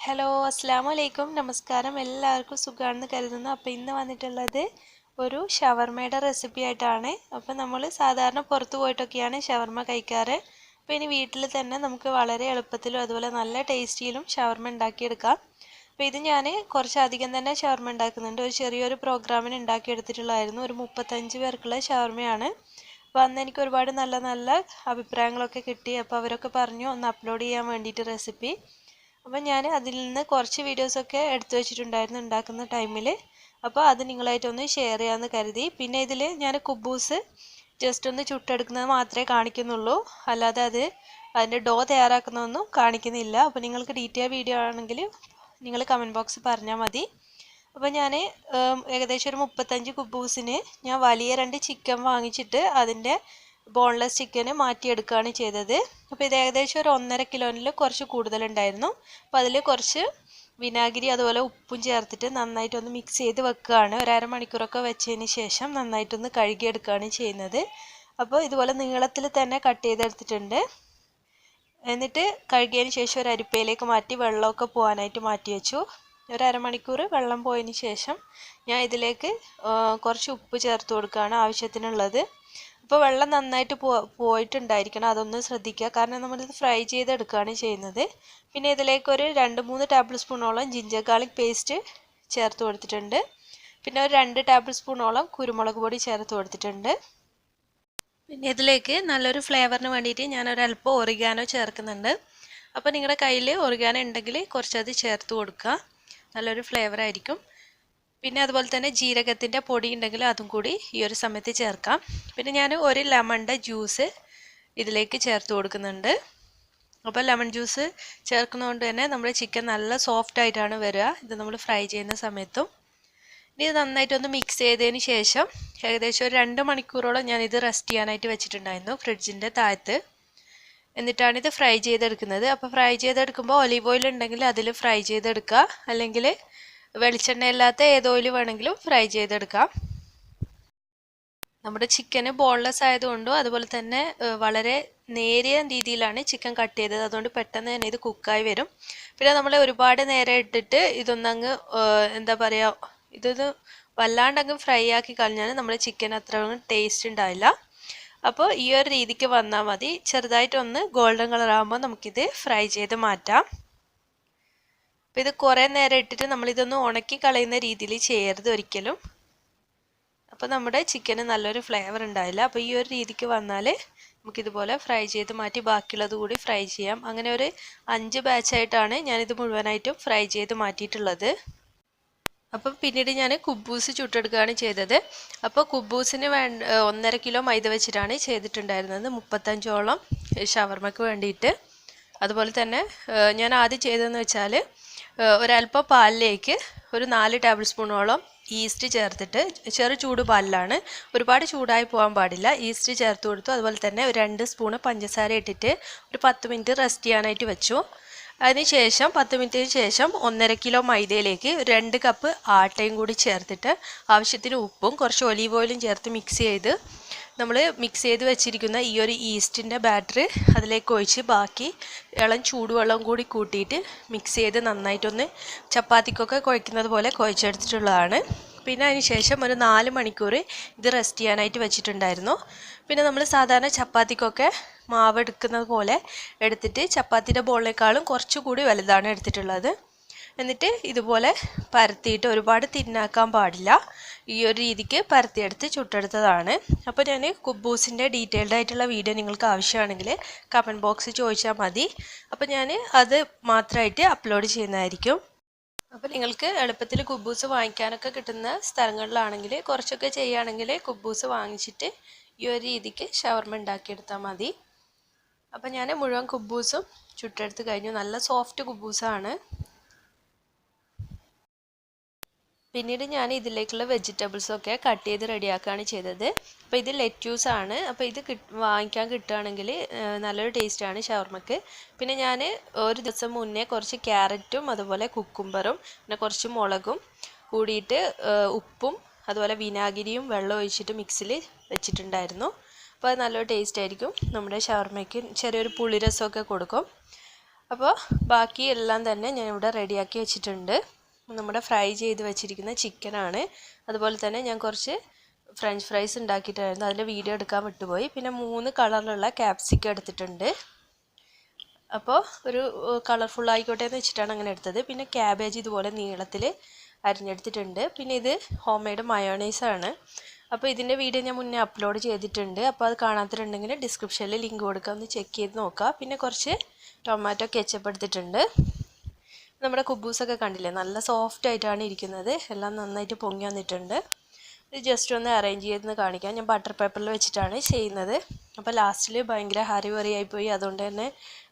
Hello അസ്സലാമു അലൈക്കും നമസ്കാരം എല്ലാവർക്കും സുഖമാണെന്ന് കരുതുന്നു. അപ്പോൾ ഇന്ന് വന്നിട്ടുള്ളത് ഒരു ഷവർമയുടെ റെസിപ്പി ആയിട്ടാണ്. അപ്പോൾ നമ്മൾ സാധാരണ പുറത്ത് പോയിട്ടൊക്കെയാണ് ഷവർമ കഴിക്കാറ്. അപ്പോൾ ഇനി വീട്ടിൽ തന്നെ നമുക്ക് വളരെ എളുപ്പത്തിലും അതുപോലെ നല്ല ടേസ്റ്റിയിലും ഷവർമ ഉണ്ടാക്കിയെടുക്കാം. അപ്പോൾ ഇത് ഞാൻ കുറച്ചധികം തന്നെ ഷവർമ ഉണ്ടാക്കുന്നുണ്ട്. ഒരു ചെറിയൊരു പ്രോഗ്രാമിന് ഉണ്ടാക്കിയെടുത്തിട്ടുള്ളതായിരുന്നു. ഒരു 35 പേർക്കുള്ള ഷവർമയാണ്. അപ്പോൾ അന്ന് എനിക്ക് ഒരുപാട് നല്ല നല്ല അഭിപ്രായങ്ങളൊക്കെ കിട്ടി. അപ്പോൾ അവരൊക്കെ പറഞ്ഞു ഒന്ന് അപ്ലോഡ് ചെയ്യാൻ വേണ്ടിയിട്ട് റെസിപ്പി. അപ്പോൾ ഞാൻ അതിൽ നിന്ന് കുറച്ച് വീഡിയോസൊക്കെ എടുത്തു വെച്ചിട്ടുണ്ടായിരുന്നു ഉണ്ടാക്കുന്ന ടൈമിൽ. അപ്പോൾ അത് നിങ്ങളായിട്ടൊന്ന് ഷെയർ ചെയ്യാമെന്ന് കരുതി. പിന്നെ ഇതിൽ ഞാൻ കുബൂസ് ജസ്റ്റ് ഒന്ന് ചുട്ടെടുക്കുന്നത് മാത്രമേ കാണിക്കുന്നുള്ളൂ, അല്ലാതെ അതിൻ്റെ ഡോ തയ്യാറാക്കുന്നതൊന്നും കാണിക്കുന്നില്ല. അപ്പോൾ നിങ്ങൾക്ക് ഡീറ്റെയിൽ വീഡിയോ ആണെങ്കിൽ നിങ്ങൾ കമൻറ്റ് ബോക്സ് പറഞ്ഞാൽ മതി. അപ്പോൾ ഞാൻ ഏകദേശം ഒരു 35 കുബൂസിന് ഞാൻ വലിയ 2 ചിക്കൻ വാങ്ങിച്ചിട്ട് അതിൻ്റെ ബോൺലെസ് ചിക്കന് മാറ്റിയെടുക്കുകയാണ് ചെയ്തത്. അപ്പോൾ ഇത് ഏകദേശം ഒരു 1.5 കിലോയിൽ കുറച്ച് കൂടുതലുണ്ടായിരുന്നു. അപ്പോൾ അതിൽ കുറച്ച് വിനാഗിരി അതുപോലെ ഉപ്പും ചേർത്തിട്ട് നന്നായിട്ടൊന്ന് മിക്സ് ചെയ്ത് വെക്കുകയാണ്. ഒരു അരമണിക്കൂറൊക്കെ വെച്ചതിന് ശേഷം നന്നായിട്ടൊന്ന് കഴുകിയെടുക്കുകയാണ് ചെയ്യുന്നത്. അപ്പോൾ ഇതുപോലെ നീളത്തിൽ തന്നെ കട്ട് ചെയ്തെടുത്തിട്ടുണ്ട്. എന്നിട്ട് കഴുകിയതിന് ശേഷം ഒരു അരിപ്പയിലേക്ക് മാറ്റി വെള്ളമൊക്കെ പോകാനായിട്ട് മാറ്റി വെച്ചു. ഒരു അരമണിക്കൂർ വെള്ളം പോയതിന് ശേഷം ഞാൻ ഇതിലേക്ക് കുറച്ച് ഉപ്പ് ചേർത്ത് കൊടുക്കുകയാണ് ആവശ്യത്തിനുള്ളത്. അപ്പോൾ വെള്ളം നന്നായിട്ട് പോയിട്ടുണ്ടായിരിക്കണം, അതൊന്ന് ശ്രദ്ധിക്കുക, കാരണം നമ്മളിത് ഫ്രൈ ചെയ്തെടുക്കുകയാണ് ചെയ്യുന്നത്. പിന്നെ ഇതിലേക്ക് ഒരു 2-3 ടേബിൾ സ്പൂണോളം ജിഞ്ചർ ഗാർലിക് പേസ്റ്റ് ചേർത്ത് കൊടുത്തിട്ടുണ്ട്. പിന്നെ ഒരു 2 ടേബിൾ സ്പൂണോളം കുരുമുളക് പൊടി ചേർത്ത് കൊടുത്തിട്ടുണ്ട്. പിന്നെ ഇതിലേക്ക് നല്ലൊരു ഫ്ലേവറിന് വേണ്ടിയിട്ട് ഞാനൊരല്പം ഒറിഗാനോ ചേർക്കുന്നുണ്ട്. അപ്പോൾ നിങ്ങളുടെ കയ്യിൽ ഒറിഗാനോ ഉണ്ടെങ്കിൽ കുറച്ചത് ചേർത്ത് കൊടുക്കുക, നല്ലൊരു ഫ്ലേവർ ആയിരിക്കും. പിന്നെ അതുപോലെ തന്നെ ജീരകത്തിൻ്റെ പൊടി ഉണ്ടെങ്കിൽ അതും കൂടി ഈ ഒരു സമയത്ത് ചേർക്കാം. പിന്നെ ഞാൻ ഒരു ലെമണിൻ്റെ ജ്യൂസ് ഇതിലേക്ക് ചേർത്ത് കൊടുക്കുന്നുണ്ട്. അപ്പോൾ ലെമൺ ജ്യൂസ് ചേർക്കുന്നതുകൊണ്ട് തന്നെ നമ്മുടെ ചിക്കൻ നല്ല സോഫ്റ്റ് ആയിട്ടാണ് വരിക ഇത് നമ്മൾ ഫ്രൈ ചെയ്യുന്ന സമയത്തും. ഇനി ഇത് നന്നായിട്ടൊന്ന് മിക്സ് ചെയ്തതിന് ശേഷം ഏകദേശം ഒരു 2 മണിക്കൂറോളം ഞാനിത് റെസ്റ്റ് ചെയ്യാനായിട്ട് വെച്ചിട്ടുണ്ടായിരുന്നു ഫ്രിഡ്ജിൻ്റെ താഴത്ത്. എന്നിട്ടാണ് ഇത് ഫ്രൈ ചെയ്തെടുക്കുന്നത്. അപ്പോൾ ഫ്രൈ ചെയ്തെടുക്കുമ്പോൾ ഒലീവ് ഓയിൽ ഉണ്ടെങ്കിൽ അതിൽ ഫ്രൈ ചെയ്തെടുക്കുക, അല്ലെങ്കിൽ വെളിച്ചെണ്ണ ഇല്ലാത്ത ഏത് ഓയിൽ വേണമെങ്കിലും ഫ്രൈ ചെയ്തെടുക്കാം. നമ്മുടെ ചിക്കന് ബോൺലെസ് ആയതുകൊണ്ടും അതുപോലെ തന്നെ വളരെ നേരിയ രീതിയിലാണ് ചിക്കൻ കട്ട് ചെയ്തത്, അതുകൊണ്ട് പെട്ടെന്ന് തന്നെ ഇത് കുക്കായി വരും. പിന്നെ നമ്മൾ ഒരുപാട് നേരം ഇട്ടിട്ട് ഇതൊന്നങ്ങ് എന്താ പറയുക, ഇതൊന്ന് വല്ലാണ്ടങ്ങ് ഫ്രൈ ആക്കി കളഞ്ഞാൽ നമ്മുടെ ചിക്കൻ അത്ര ടേസ്റ്റ് ഉണ്ടാവില്ല. അപ്പോൾ ഈ ഒരു രീതിക്ക് വന്നാൽ മതി. ചെറുതായിട്ടൊന്ന് ഗോൾഡൻ കളർ ആകുമ്പോൾ നമുക്കിത് ഫ്രൈ ചെയ്ത് മാറ്റാം. അപ്പോൾ ഇത് കുറേ നേരം ഇട്ടിട്ട് നമ്മളിതൊന്ന് ഉണക്കി കളയുന്ന രീതിയിൽ ചെയ്യരുത് ഒരിക്കലും, അപ്പോൾ നമ്മുടെ ചിക്കന് നല്ലൊരു ഫ്ലേവർ ഉണ്ടാവില്ല. അപ്പോൾ ഈ ഒരു രീതിക്ക് വന്നാൽ നമുക്കിതുപോലെ ഫ്രൈ ചെയ്ത് മാറ്റി ബാക്കിയുള്ളത് കൂടി ഫ്രൈ ചെയ്യാം. അങ്ങനെ ഒരു 5 ബാച്ചായിട്ടാണ് ഞാനിത് മുഴുവനായിട്ടും ഫ്രൈ ചെയ്ത് മാറ്റിയിട്ടുള്ളത്. അപ്പം പിന്നീട് ഞാൻ കുബൂസ് ചുട്ടെടുക്കുകയാണ് ചെയ്തത്. അപ്പോൾ കുബൂസിന് 1.5 കിലോ മൈദ വെച്ചിട്ടാണ് ചെയ്തിട്ടുണ്ടായിരുന്നത്, 35ഓളം ഷവർമയ്ക്ക് വേണ്ടിയിട്ട്. അതുപോലെ തന്നെ ഞാൻ ആദ്യം ചെയ്തതെന്ന് വെച്ചാൽ ഒരല്പം പാലിലേക്ക് ഒരു 4 ടേബിൾ സ്പൂണോളം ഈസ്റ്റ് ചേർത്തിട്ട്, ചെറു ചൂട് പാലിലാണ്, ഒരുപാട് ചൂടായി പോകാൻ പാടില്ല, ഈസ്റ്റ് ചേർത്ത് കൊടുത്തു. അതുപോലെ തന്നെ ഒരു 2 സ്പൂണ് പഞ്ചസാര ഇട്ടിട്ട് ഒരു 10 മിനിറ്റ് റെസ്റ്റ് ചെയ്യാനായിട്ട് വെച്ചു. അതിനുശേഷം 10 മിനിറ്റിന് ശേഷം 1.5 കിലോ മൈദയിലേക്ക് 2 കപ്പ് ആട്ടയും കൂടി ചേർത്തിട്ട് ആവശ്യത്തിന് ഉപ്പും കുറച്ച് ഒലീവ് ഓയിലും ചേർത്ത് മിക്സ് ചെയ്ത് നമ്മൾ മിക്സ് ചെയ്ത് വെച്ചിരിക്കുന്ന ഈ ഒരു ഈസ്റ്റിൻ്റെ ബാറ്റർ അതിലേക്ക് ഒഴിച്ച് ബാക്കി ഇളം ചൂടുവെള്ളം കൂടി കൂട്ടിയിട്ട് മിക്സ് ചെയ്ത് നന്നായിട്ടൊന്ന് ചപ്പാത്തിക്കൊക്കെ കുഴക്കുന്നത് പോലെ കുഴച്ചെടുത്തിട്ടുള്ളതാണ്. പിന്നെ അതിന് ശേഷം ഒരു 4 മണിക്കൂർ ഇത് റെസ്റ്റ് ചെയ്യാനായിട്ട് വെച്ചിട്ടുണ്ടായിരുന്നു. പിന്നെ നമ്മൾ സാധാരണ ചപ്പാത്തിക്കൊക്കെ മാവ് എടുക്കുന്നത് പോലെ എടുത്തിട്ട് ചപ്പാത്തിയുടെ ബോളിനേക്കാളും കുറച്ചുകൂടി വലുതാണ് എടുത്തിട്ടുള്ളത്. എന്നിട്ട് ഇതുപോലെ പരത്തിയിട്ട് ഒരുപാട് തിന്നാക്കാൻ പാടില്ല, ഈ ഒരു രീതിക്ക് പരത്തിയെടുത്ത് ചുട്ടെടുത്തതാണ്. അപ്പോൾ ഞാൻ കുബൂസിൻ്റെ ഡീറ്റെയിൽഡ് ആയിട്ടുള്ള വീഡിയോ നിങ്ങൾക്ക് ആവശ്യമാണെങ്കിൽ കമൻറ്റ് ബോക്സിൽ ചോദിച്ചാൽ മതി. അപ്പോൾ ഞാൻ അത് മാത്രമായിട്ട് അപ്ലോഡ് ചെയ്യുന്നതായിരിക്കും. അപ്പോൾ നിങ്ങൾക്ക് എളുപ്പത്തിൽ കുബൂസ് വാങ്ങിക്കാനൊക്കെ കിട്ടുന്ന സ്ഥലങ്ങളിലാണെങ്കിൽ കുറച്ചൊക്കെ ചെയ്യുകയാണെങ്കിൽ കുബൂസ് വാങ്ങിച്ചിട്ട് ഈ ഒരു രീതിക്ക് ഷവർമ ഉണ്ടാക്കിയെടുത്താൽ മതി. അപ്പോൾ ഞാൻ മുഴുവൻ കുബൂസും ചുട്ടെടുത്ത് കഴിഞ്ഞു. നല്ല സോഫ്റ്റ് കുബൂസാണ്. പിന്നീട് ഞാൻ ഇതിലേക്കുള്ള വെജിറ്റബിൾസൊക്കെ കട്ട് ചെയ്ത് റെഡിയാക്കുകയാണ് ചെയ്തത്. അപ്പോൾ ഇത് ലെറ്റ്യൂസാണ്. അപ്പോൾ ഇത് വാങ്ങിക്കാൻ കിട്ടുകയാണെങ്കിൽ നല്ലൊരു ടേസ്റ്റാണ് ഷവർമയ്ക്ക്. പിന്നെ ഞാൻ ഒരു ദിവസം മുന്നേ കുറച്ച് ക്യാരറ്റും അതുപോലെ കുക്കുംബറും പിന്നെ കുറച്ച് മുളകും കൂടിയിട്ട് ഉപ്പും അതുപോലെ വിനാഗിരിയും വെള്ളം ഒഴിച്ചിട്ട് മിക്സിൽ വെച്ചിട്ടുണ്ടായിരുന്നു. അപ്പോൾ അത് നല്ലൊരു ടേസ്റ്റ് ആയിരിക്കും, നമ്മുടെ ഷവർമയ്ക്ക് ചെറിയൊരു പുളിരസമൊക്കെ കൊടുക്കും. അപ്പോൾ ബാക്കി എല്ലാം തന്നെ ഞാൻ ഇവിടെ റെഡിയാക്കി വെച്ചിട്ടുണ്ട്. നമ്മുടെ ഫ്രൈ ചെയ്ത് വെച്ചിരിക്കുന്ന ചിക്കനാണ്. അതുപോലെ തന്നെ ഞാൻ കുറച്ച് ഫ്രഞ്ച് ഫ്രൈസ് ഉണ്ടാക്കിയിട്ടായിരുന്നു, അതിൻ്റെ വീഡിയോ എടുക്കാൻ വിട്ടുപോയി. പിന്നെ 3 കളറിലുള്ള ക്യാപ്സിക്കം എടുത്തിട്ടുണ്ട്. അപ്പോൾ ഒരു കളർഫുൾ ആയിക്കോട്ടെ എന്ന് വെച്ചിട്ടാണ് അങ്ങനെ എടുത്തത്. പിന്നെ ക്യാബേജ് ഇതുപോലെ നീളത്തിൽ അരിഞ്ഞെടുത്തിട്ടുണ്ട്. പിന്നെ ഇത് ഹോം മെയ്ഡ് മയോണൈസാണ്. അപ്പോൾ ഇതിൻ്റെ വീഡിയോ ഞാൻ മുന്നേ അപ്ലോഡ് ചെയ്തിട്ടുണ്ട്. അപ്പോൾ അത് കാണാത്തിട്ടുണ്ടെങ്കിൽ ഡിസ്ക്രിപ്ഷനിൽ ലിങ്ക് കൊടുക്കാം, ഒന്ന് ചെക്ക് ചെയ്ത് നോക്കാം. പിന്നെ കുറച്ച് ടൊമാറ്റോ കെച്ചപ്പ് എടുത്തിട്ടുണ്ട്. നമ്മുടെ കുബൂസൊക്കെ കണ്ടില്ലേ, നല്ല സോഫ്റ്റ് ആയിട്ടാണ് ഇരിക്കുന്നത്. എല്ലാം നന്നായിട്ട് പൊങ്ങി വന്നിട്ടുണ്ട്. ഇത് ജസ്റ്റ് ഒന്ന് അറേഞ്ച് ചെയ്തെന്ന് കാണിക്കാം. ഞാൻ ബട്ടർ പേപ്പറിൽ വെച്ചിട്ടാണ് ചെയ്യുന്നത്. അപ്പോൾ ലാസ്റ്റിൽ ഭയങ്കര ഹറിവറിയായിപ്പോയി, അതുകൊണ്ട് തന്നെ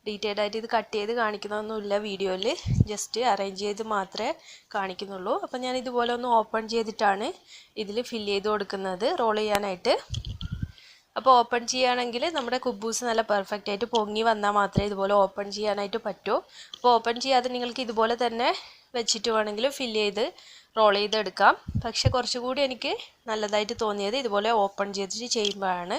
ഡീറ്റെയിൽഡ് ആയിട്ട് ഇത് കട്ട് ചെയ്ത് കാണിക്കുന്നൊന്നുമില്ല വീഡിയോയിൽ. ജസ്റ്റ് അറേഞ്ച് ചെയ്ത് മാത്രമേ കാണിക്കുന്നുള്ളൂ. അപ്പോൾ ഞാൻ ഇതുപോലെ ഒന്ന് ഓപ്പൺ ചെയ്തിട്ടാണ് ഇതിൽ ഫില്ല് ചെയ്ത് കൊടുക്കുന്നത് റോൾ ചെയ്യാനായിട്ട്. അപ്പോൾ ഓപ്പൺ ചെയ്യുകയാണെങ്കിൽ നമ്മുടെ കുബൂസ് നല്ല പെർഫെക്റ്റ് ആയിട്ട് പൊങ്ങി വന്നാൽ മാത്രമേ ഇതുപോലെ ഓപ്പൺ ചെയ്യാനായിട്ട് പറ്റൂ. അപ്പോൾ ഓപ്പൺ ചെയ്യാതെ നിങ്ങൾക്ക് ഇതുപോലെ തന്നെ വെച്ചിട്ട് വേണമെങ്കിൽ ഫില്ല് ചെയ്ത് റോൾ ചെയ്തെടുക്കാം. പക്ഷെ കുറച്ചുകൂടി എനിക്ക് നല്ലതായിട്ട് തോന്നിയത് ഇതുപോലെ ഓപ്പൺ ചെയ്തിട്ട് ചെയ്യുമ്പോഴാണ്.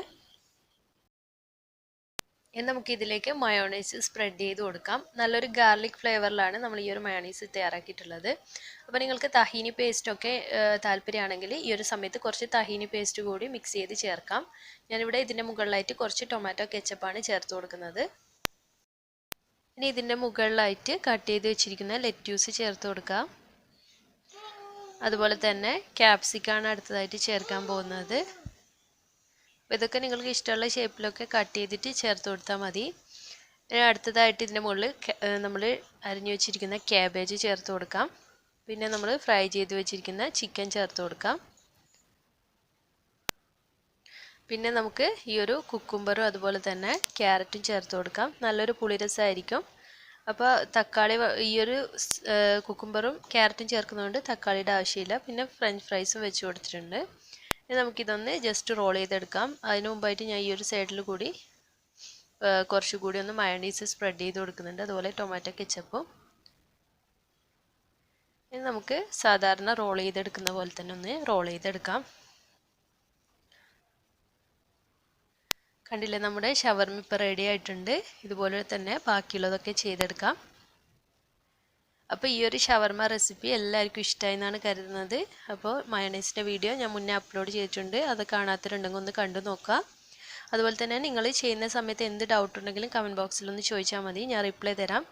ഇനി നമുക്ക് ഇതിലേക്ക് മയോണൈസ് സ്പ്രെഡ് ചെയ്ത് കൊടുക്കാം. നല്ലൊരു ഗാർലിക് ഫ്ലേവറിലാണ് നമ്മൾ ഈ ഒരു മയോണൈസ് തയ്യാറാക്കിയിട്ടുള്ളത്. അപ്പോൾ നിങ്ങൾക്ക് തഹീനി പേസ്റ്റൊക്കെ താല്പര്യമാണെങ്കിൽ ഈ ഒരു സമയത്ത് കുറച്ച് തഹീനി പേസ്റ്റ് കൂടി മിക്സ് ചെയ്ത് ചേർക്കാം. ഞാനിവിടെ ഇതിൻ്റെ മുകളിലായിട്ട് കുറച്ച് ടൊമാറ്റോ കെച്ചപ്പാണ് ചേർത്ത് കൊടുക്കുന്നത്. ഇനി ഇതിൻ്റെ മുകളിലായിട്ട് കട്ട് ചെയ്ത് വെച്ചിരിക്കുന്ന ലെറ്റ്യൂസ് ചേർത്ത് കൊടുക്കാം. അതുപോലെ തന്നെ ക്യാപ്സിക്കാണ് അടുത്തതായിട്ട് ചേർക്കാൻ പോകുന്നത്. അപ്പോൾ ഇതൊക്കെ നിങ്ങൾക്ക് ഇഷ്ടമുള്ള ഷേപ്പിലൊക്കെ കട്ട് ചെയ്തിട്ട് ചേർത്ത് കൊടുത്താൽ മതി. അടുത്തതായിട്ട് ഇതിൻ്റെ മുകളിൽ നമ്മൾ അരിഞ്ഞു വെച്ചിരിക്കുന്ന ക്യാബേജ് ചേർത്ത് കൊടുക്കാം. പിന്നെ നമ്മൾ ഫ്രൈ ചെയ്ത് വെച്ചിരിക്കുന്ന ചിക്കൻ ചേർത്ത് കൊടുക്കാം. പിന്നെ നമുക്ക് ഈ ഒരു കുക്കുംബറും അതുപോലെ തന്നെ ക്യാരറ്റും ചേർത്ത് കൊടുക്കാം. നല്ലൊരു പുളിരസമായിരിക്കും. അപ്പോൾ തക്കാളി ഈ ഒരു കുക്കുംബറും ക്യാരറ്റും ചേർക്കുന്നതുകൊണ്ട് തക്കാളിയുടെ ആവശ്യമില്ല. പിന്നെ ഫ്രഞ്ച് ഫ്രൈസും വെച്ച് കൊടുത്തിട്ടുണ്ട്. ഇനി നമുക്കിതൊന്ന് ജസ്റ്റ് റോൾ ചെയ്തെടുക്കാം. അതിന് മുമ്പായിട്ട് ഞാൻ ഈ ഒരു സൈഡിൽ കൂടി കുറച്ചുകൂടി ഒന്ന് മയോണൈസ് സ്പ്രെഡ് ചെയ്ത് കൊടുക്കുന്നുണ്ട്, അതുപോലെ ടൊമാറ്റോ കെച്ചപ്പും. ഇനി നമുക്ക് സാധാരണ റോൾ ചെയ്തെടുക്കുന്ന പോലെ തന്നെ ഒന്ന് റോൾ ചെയ്തെടുക്കാം. കണ്ടില്ലേ, നമ്മുടെ ഷവർമ ഇപ്പോൾ റെഡി ആയിട്ടുണ്ട്. ഇതുപോലെ തന്നെ ബാക്കിയുള്ളതൊക്കെ ചെയ്തെടുക്കാം. അപ്പോൾ ഈ ഒരു ഷവർമ റെസിപ്പി എല്ലാവർക്കും ഇഷ്ടമായി എന്നാണ് കരുതുന്നത്. അപ്പോൾ മയോണൈസിൻ്റെ വീഡിയോ ഞാൻ മുന്നേ അപ്ലോഡ് ചെയ്തിട്ടുണ്ട്, അത് കാണാത്തവരുണ്ടെങ്കിൽ ഒന്ന് കണ്ടു നോക്കുക. അതുപോലെ തന്നെ നിങ്ങൾ ചെയ്യുന്ന സമയത്ത് എന്ത് ഡൗട്ട് ഉണ്ടെങ്കിലും കമൻറ്റ് ബോക്സിലൊന്ന് ചോദിച്ചാൽ മതി, ഞാൻ റിപ്ലൈ തരാം.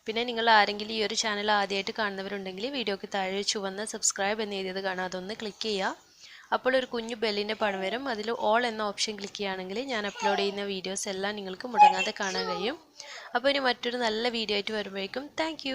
പിന്നെ നിങ്ങൾ ആരെങ്കിലും ഈ ഒരു ചാനൽ ആദ്യമായിട്ട് കാണുന്നവരുണ്ടെങ്കിൽ വീഡിയോയ്ക്ക് താഴെ ചുവന്ന സബ്സ്ക്രൈബ് എന്ന് എഴുതിയത് കാണാം, അതൊന്ന് ക്ലിക്ക് ചെയ്യുക. അപ്പോൾ ഒരു കുഞ്ഞു ബെല്ലിൻ്റെ പടം വരും, അതിൽ ഓൾ എന്ന ഓപ്ഷൻ ക്ലിക്ക് ചെയ്യുകയാണെങ്കിൽ ഞാൻ അപ്ലോഡ് ചെയ്യുന്ന വീഡിയോസ് എല്ലാം നിങ്ങൾക്ക് മുടങ്ങാതെ കാണാൻ കഴിയും. അപ്പോൾ ഇനി മറ്റൊരു നല്ല വീഡിയോ ആയിട്ട് വരുമ്പോഴേക്കും താങ്ക്